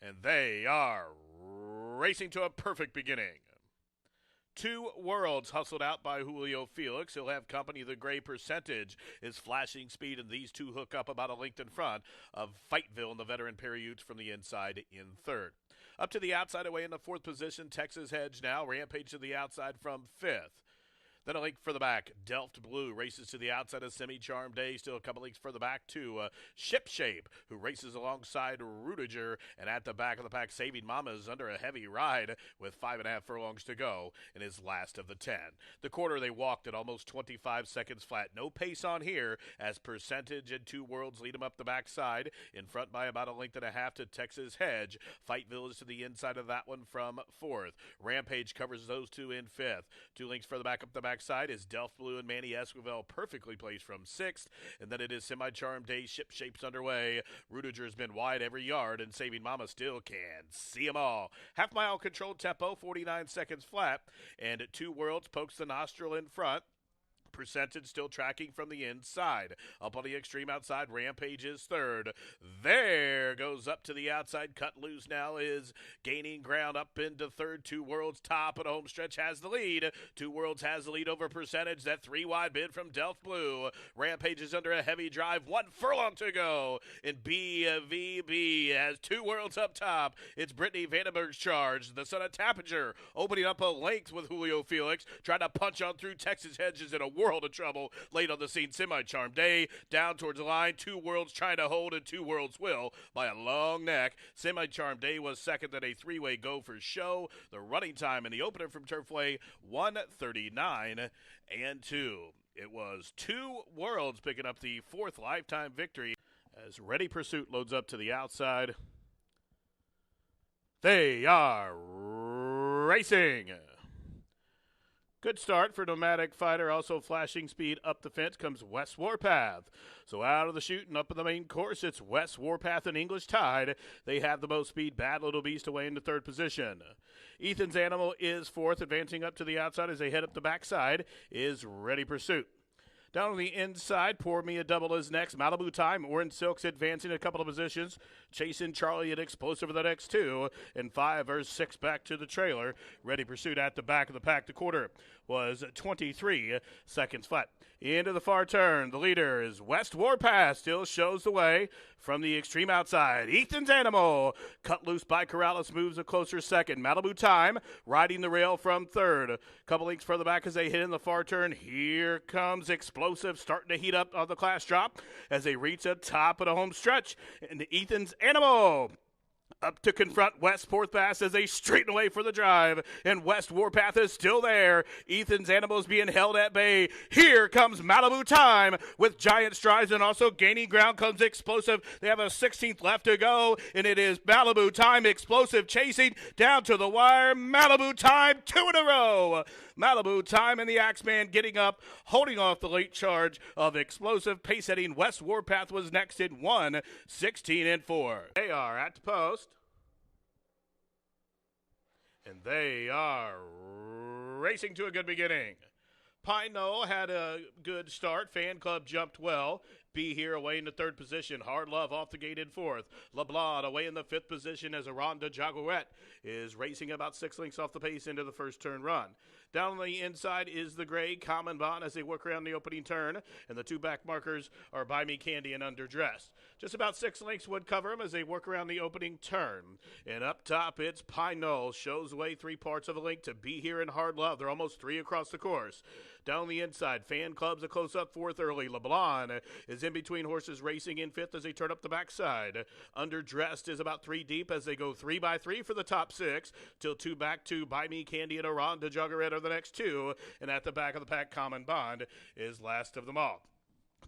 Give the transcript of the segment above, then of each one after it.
And they are racing to a perfect beginning. Two Worlds hustled out by Julio Felix. He'll have company. The gray percentage is flashing speed, and these two hook up about a length in front of Fightville and the veteran Perry from the inside in third. Up to the outside away in the fourth position, Texas Hedge now. Rampage to the outside from fifth. Then a link for the back. Delft Blue races to the outside of Semi-Charmed Day. Still a couple links for the back to Ship Shape, who races alongside Rudiger. And at the back of the pack, Saving Mama is under a heavy ride with 5.5 furlongs to go in his last of the 10. The quarter they walked at almost 25 seconds flat. No pace on here as Percentage and Two Worlds lead them up the backside. In front by about a length and a half to Texas Hedge. Fightville is to the inside of that one from fourth. Rampage covers those two in fifth. Two links for the back up the backside is Delft Blue and Manny Esquivel perfectly placed from sixth, and then it is Semi-Charmed Day. Ship Shape's underway. Rudiger's been wide every yard, and Saving Mama still can see them all. Half mile controlled tempo, 49 seconds flat, and Two Worlds pokes the nostril in front. Percentage still tracking from the inside. Up on the extreme outside, Rampage is third. There goes up to the outside. Cut Loose now is gaining ground up into third. Two Worlds top of the home stretch has the lead. Two Worlds has the lead over Percentage. That three wide bid from Delft Blue. Rampage is under a heavy drive. 1 furlong to go. And BVB has Two Worlds up top. It's Brittany Vandenberg's charge. The son of Tappinger opening up a length with Julio Felix. Trying to punch on through Texas Hedges in a world of trouble late on the scene. Semi-Charmed Day down towards the line. Two Worlds trying to hold, and Two Worlds will by a long neck. Semi-Charmed Day was second at a three-way go for show. The running time in the opener from Turfway, 1:39 and 2. It was Two Worlds picking up the fourth lifetime victory as Ready Pursuit loads up to the outside. They are racing. Good start for Nomadic Fighter. Also flashing speed up the fence comes West Warpath. So out of the chute and up in the main course, it's West Warpath and English Tide. They have the most speed. Bad Little Beast away into third position. Ethan's Animal is fourth, advancing up to the outside as they head up the backside is Ready Pursuit. Down on the inside, Pour Me a Double is next. Malibu Time, Orange Silks advancing a couple of positions. Chasing Charlie and Explosive for the next two. And 5 or 6 back to the trailer. Ready Pursuit at the back of the pack. The quarter was 23 seconds flat. Into the far turn, the leader is West Warpath. Still shows the way from the extreme outside. Ethan's Animal, Cut Loose by Corrales, moves a closer second. Malibu Time, riding the rail from third. Couple links further back as they hit in the far turn. Here comes Explosive, starting to heat up on the class drop as they reach the top of the home stretch. And Ethan's Animal up to confront West Warpath as they straighten away for the drive. And West Warpath is still there. Ethan's Animals being held at bay. Here comes Malibu Time with giant strides, and also gaining ground comes Explosive. They have a 16th left to go, and it is Malibu Time, Explosive chasing down to the wire. Malibu Time, 2 in a row. Malibu Time and the Axeman getting up, holding off the late charge of Explosive. Pace setting West Warpath was next in 1:16 and 4. They are at the post. And they are racing to a good beginning. Pine Knoll had a good start. Fan Club jumped well. Be Here away in the third position. Hard Love off the gate in fourth. LeBlanc away in the fifth position as Aranda Jaguarette is racing about 6 lengths off the pace into the first turn run. Down on the inside is the gray Common Bond as they work around the opening turn, and the two back markers are Buy Me Candy and Underdressed. Just about 6 lengths would cover them as they work around the opening turn. And up top, it's Pine Knoll. Shows away 3 parts of a link to Be Here and Hard Love. They're almost 3 across the course. Down the inside, Fan Club's a close-up fourth early. LeBlanc is in between horses racing in fifth as they turn up the backside. Underdressed is about 3 deep as they go 3 by 3 for the top 6 till 2 back to Buy Me Candy and Aranda Juggerette are the next 2. And at the back of the pack, Common Bond is last of them all.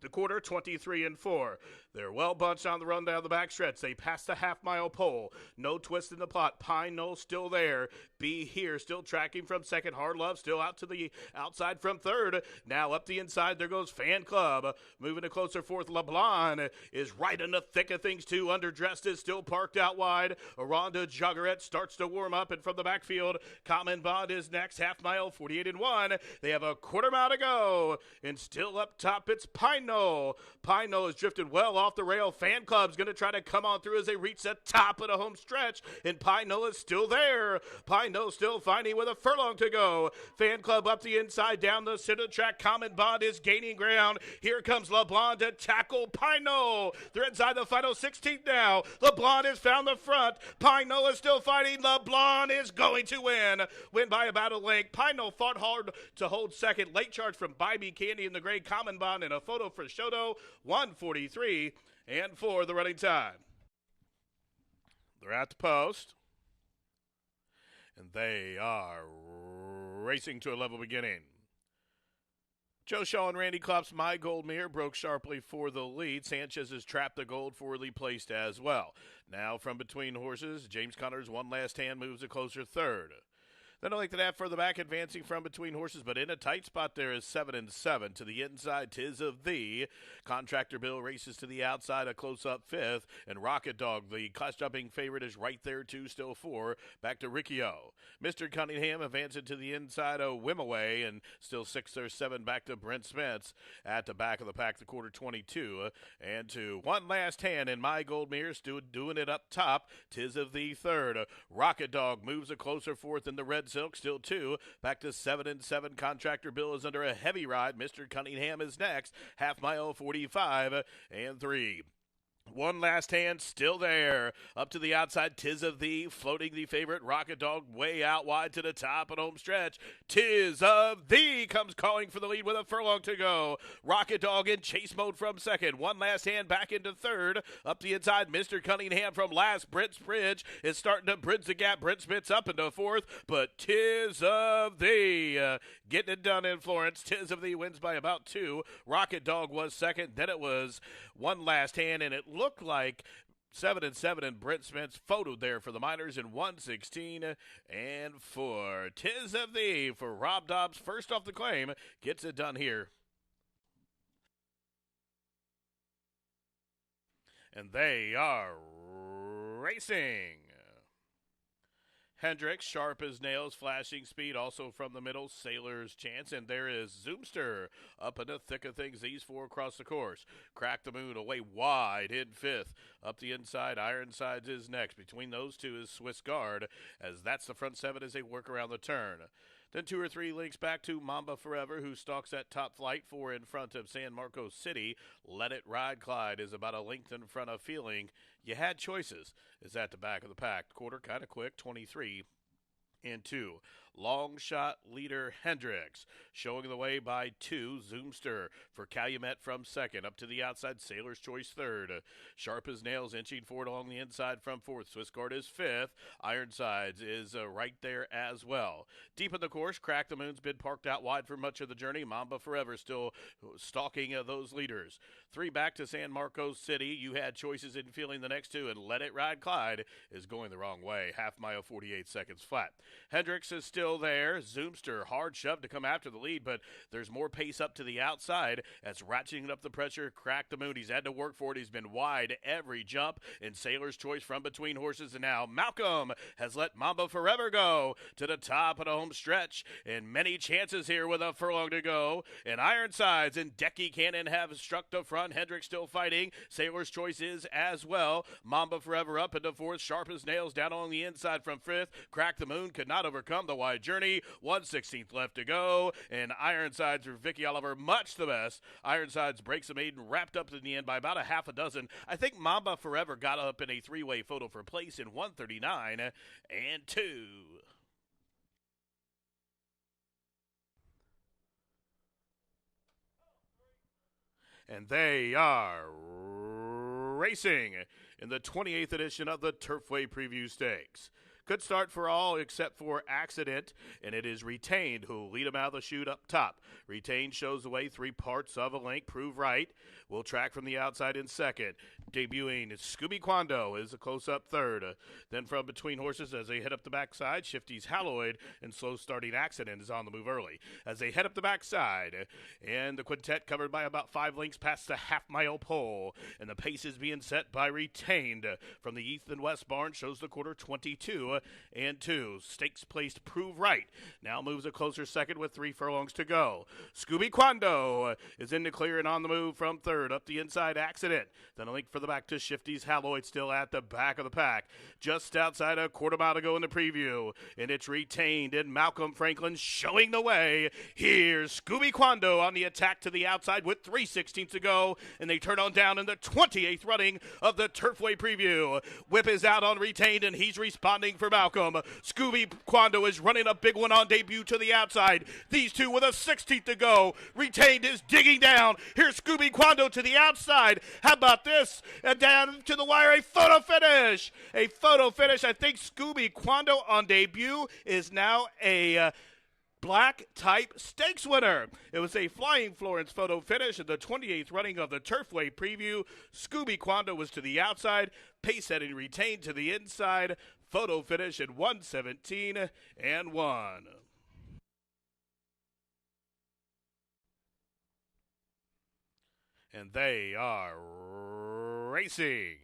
The quarter, 23 and 4. They're well bunched on the run down the backstretch. They pass the half-mile pole. No twist in the plot. Pine Knoll still there. Be Here still tracking from second. Hard Love still out to the outside from third. Now up the inside. There goes Fan Club. Moving to closer fourth. LeBlanc is right in the thick of things too. Underdressed is still parked out wide. Aranda Juggerette starts to warm up, and from the backfield, Common Bond is next. Half mile, 48 and 1. They have a quarter mile to go. And still up top, it's Pine Pine Knoll. Pine Knoll has drifted well off the rail. Fan Club's going to try to come on through as they reach the top of the home stretch, and Pine Knoll is still there. Pine Knoll still fighting with a furlong to go. Fan Club up the inside, down the center track. Common Bond is gaining ground. Here comes LeBlanc to tackle Pine Knoll. They're inside the final 16th now. LeBlanc has found the front. Pine Knoll is still fighting. LeBlanc is going to win. Win by about a length. Pine Knoll fought hard to hold second. Late charge from Bybee Candy in the gray. Common Bond and a photo for Shoto. 1:43 and 4 the running time. They're at the post, and they are racing to a level beginning. Joe Shaw and Randy Klopp's My Gold Mirror broke sharply for the lead. Sanchez has trapped the gold forwardly placed as well. Now from between horses, James Connor's One Last Hand moves a closer third. Then I like that further back, advancing from between horses, but in a tight spot there is 7 and 7. To the inside, Tis of Thee. Contractor Bill races to the outside, a close-up fifth. And Rocket Dog, the class-jumping favorite, is right there too, still 4. Back to Riccio. Mr. Cunningham advancing to the inside of Wimaway, and still 6 or 7 back to Brent Spence. At the back of the pack, the quarter 22. And to One Last Hand, and My Gold Mirror still doing it up top. Tis of Thee third. Rocket Dog moves a closer fourth in the red Silk, still 2. Back to 7 and 7. Contractor Bill is under a heavy ride. Mr. Cunningham is next. Half mile 45 and 3. One Last Hand still there. Up to the outside, Tis of Thee, floating the favorite Rocket Dog way out wide to the top of home stretch. Tis of Thee comes calling for the lead with a furlong to go. Rocket Dog in chase mode from second. One Last Hand back into third. Up the inside, Mr. Cunningham from last. Brent's Bridge is starting to bridge the gap. Brent Spitz up into fourth, but Tis of Thee getting it done in Florence. Tis of Thee wins by about 2. Rocket Dog was second. Then it was One Last Hand, and it looked like 7 and 7, and Brent Spence photoed there for the Miners in 1:16 and 4. Tis of Thee for Rob Dobbs, first off the claim, gets it done here. And they are racing. Hendricks, sharp as nails, flashing speed, also from the middle, Sailor's Chance, and there is Zoomster up in the thick of things, these 4 across the course. Crack the Moon away wide in 5th. Up the inside, Ironsides is next. Between those two is Swiss Guard, as that's the front 7 as they work around the turn. Then 2 or 3 links back to Mamba Forever, who stalks that top flight, 4 in front of San Marcos City. Let It Ride Clyde is about a length in front of Feeling You Had Choices is at the back of the pack. Quarter kind of quick, 23 and 2. Long shot leader Hendricks showing the way by 2. Zoomster for Calumet from second. Up to the outside, Sailor's Choice third. Sharp as nails inching forward along the inside from fourth. Swiss Guard is fifth. Ironsides is right there as well. Deep in the course, Crack the Moon's been parked out wide for much of the journey. Mamba Forever still stalking those leaders. 3 back to San Marcos City. You Had Choices in Feeling the next 2, and Let It Ride Clyde is going the wrong way. Half mile, 48 seconds flat. Hendricks is still there. Zoomster hard shove to come after the lead, but there's more pace up to the outside as ratcheting up the pressure. Crack the Moon. He's had to work for it. He's been wide every jump. And Sailor's Choice from between horses, and now Malcolm has let Mamba Forever go to the top of the home stretch, and many chances here with a furlong to go. And Ironsides and Decky Cannon have struck the front. Hendricks still fighting. Sailor's Choice is as well. Mamba Forever up into fourth. Sharp as nails down on the inside from fifth. Crack the Moon could not overcome the wide journey. 1/16 left to go, and Ironsides for Vicky Oliver, much the best. Ironsides breaks the maiden, wrapped up in the end by about a half a dozen. I think Mamba Forever got up in a 3-way photo for place in 1:39 and 2. And they are racing in the 28th edition of the Turfway Preview Stakes. Good start for all except for Accident, and it is Retained who will lead him out of the chute up top. Retained shows the way 3 parts of a length. Prove Right will track from the outside in second. Debuting Scooby Quando is a close-up third. Then from between horses as they head up the backside, Shifty's Hallowed and slow-starting Accident is on the move early. As they head up the backside, and the quintet covered by about 5 lengths past the half-mile pole, and the pace is being set by Retained. From the East and West barn shows the quarter 22 2. Stakes placed Prove Right now moves a closer second with 3 furlongs to go. Scooby Quando is in the clear and on the move from third. Up the inside, Accident. Then a link for the back to Shifty's Haloid, still at the back of the pack. Just outside a quarter mile to go in the preview. And it's retained, and Malcolm Franklin showing the way. Here's Scooby Quando on the attack to the outside with 3:16 to go. And they turn on down in the 28th running of the Turfway preview. Whip is out on retained, and he's responding for Malcolm. Scooby Quando is running a big one on debut to the outside. These two with a 16th to go. Retained is digging down. Here's Scooby Quando to the outside. How about this? And down to the wire, a photo finish. A photo finish. I think Scooby Quando on debut is now a black type stakes winner. It was a Flying Florence photo finish in the 28th running of the Turfway preview. Scooby Quando was to the outside. Pace setting retained to the inside. Photo finish at 1:17 and 1. And they are racing.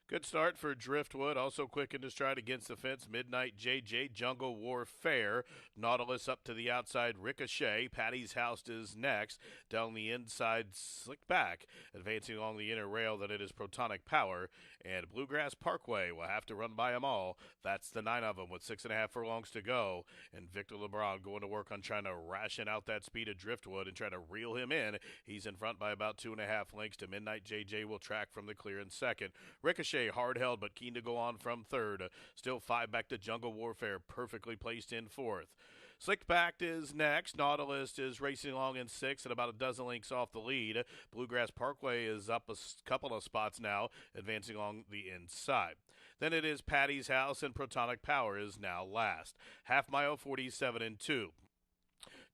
Good start for Driftwood. Also quick into stride against the fence. Midnight JJ, Jungle Warfare. Nautilus up to the outside. Ricochet. Patty's House is next. Down the inside, Slick Back. Advancing along the inner rail, that it is Protonic Power. And Bluegrass Parkway will have to run by them all. That's the 9 of them with 6.5 furlongs to go. And Victor LeBron going to work on trying to ration out that speed of Driftwood and try to reel him in. He's in front by about 2.5 lengths to Midnight JJ. Will track from the clear in second. Ricochet hard held but keen to go on from third. Still 5 back to Jungle Warfare, perfectly placed in fourth. Slick Back is next. Nautilus is racing along in 6 and about a dozen lengths off the lead. Bluegrass Parkway is up a couple of spots now, advancing along the inside. Then it is Patty's House, and Protonic Power is now last. Half mile, 47 and 2.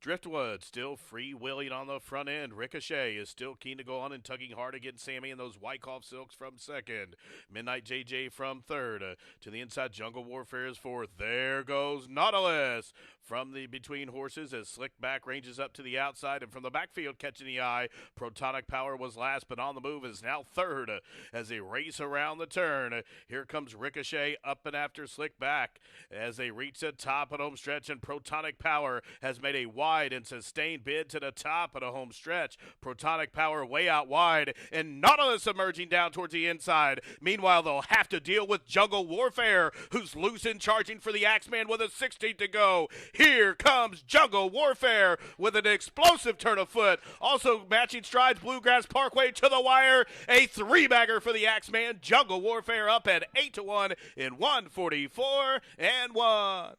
Driftwood still free-wheeling on the front end. Ricochet is still keen to go on and tugging hard against Sammy and those Wyckoff Silks from second. Midnight JJ from third. To the inside, Jungle Warfare is fourth. There goes Nautilus from the between horses as Slick Back ranges up to the outside. And from the backfield catching the eye, Protonic Power was last, but on the move is now third as they race around the turn. Here comes Ricochet up and after Slick Back as they reach the top of the home stretch, and Protonic Power has made a wide and sustained bid to the top of the home stretch. Protonic Power way out wide, and Nautilus emerging down towards the inside. Meanwhile, they'll have to deal with Jungle Warfare, who's loose and charging for the Axeman with a 16 to go. Here comes Jungle Warfare with an explosive turn of foot. Also matching strides, Bluegrass Parkway to the wire. A 3-bagger for the Axeman. Jungle Warfare up at 8 to 1 in 1:44 and 1.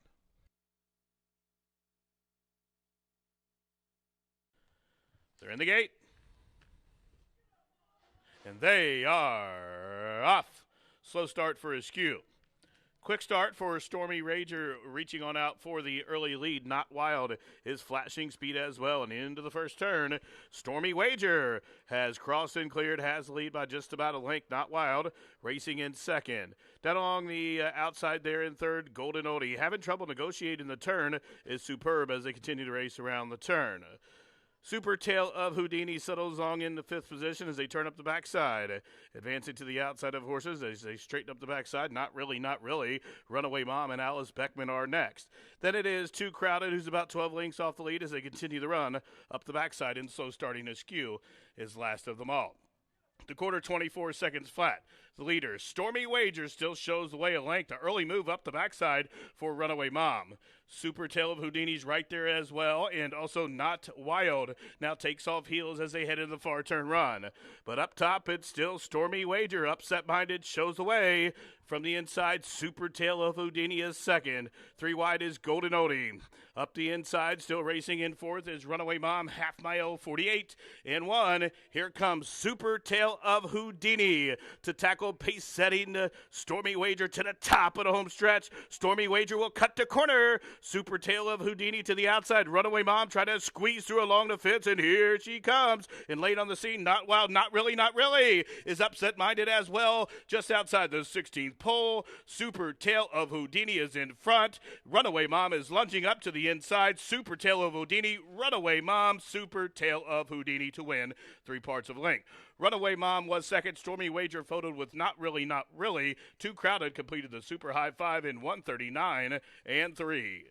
They're in the gate. And they are off. Slow start for Askew. Quick start for Stormy Rager, reaching on out for the early lead. Not Wild is flashing speed as well. And into the first turn, Stormy Wager has crossed and cleared, has the lead by just about a length. Not Wild racing in second. Down along the outside there in third, Golden Oldie. Having trouble negotiating the turn is Superb as they continue to race around the turn. Super Tail of Houdini settles along in the 5th position as they turn up the backside. Advancing to the outside of horses as they straighten up the backside. Not really, not really. Runaway Mom and Alice Beckman are next. Then it is Too Crowded, who's about 12 lengths off the lead as they continue the run up the backside, and so starting Askew is last of them all. The quarter 24 seconds flat. The leader, Stormy Wager, still shows the way a length. An early move up the backside for Runaway Mom. Super Tail of Houdini's right there as well, and also Not Wild now takes off heels as they head into the far turn run. But up top, it's still Stormy Wager. Upset-minded shows the way. From the inside, Super Tail of Houdini is second. 3 wide is Golden Oldie. Up the inside, still racing in fourth is Runaway Mom, half mile, 48 and 1. Here comes Super Tail of Houdini to tackle pace-setting Stormy Wager to the top of the home stretch. Stormy Wager will cut the corner. Super Tail of Houdini to the outside. Runaway Mom trying to squeeze through along the fence, and here she comes. And late on the scene, Not Wild, Not Really, is upset-minded as well. Just outside the 16th pole, Super Tail of Houdini is in front. Runaway Mom is lunging up to the inside. Super Tail of Houdini, Runaway Mom, Super Tail of Houdini to win 3 parts of length. Runaway Mom was second. Stormy Wager photoed with Not Really. Too Crowded completed the super high five in 1:39 and 3.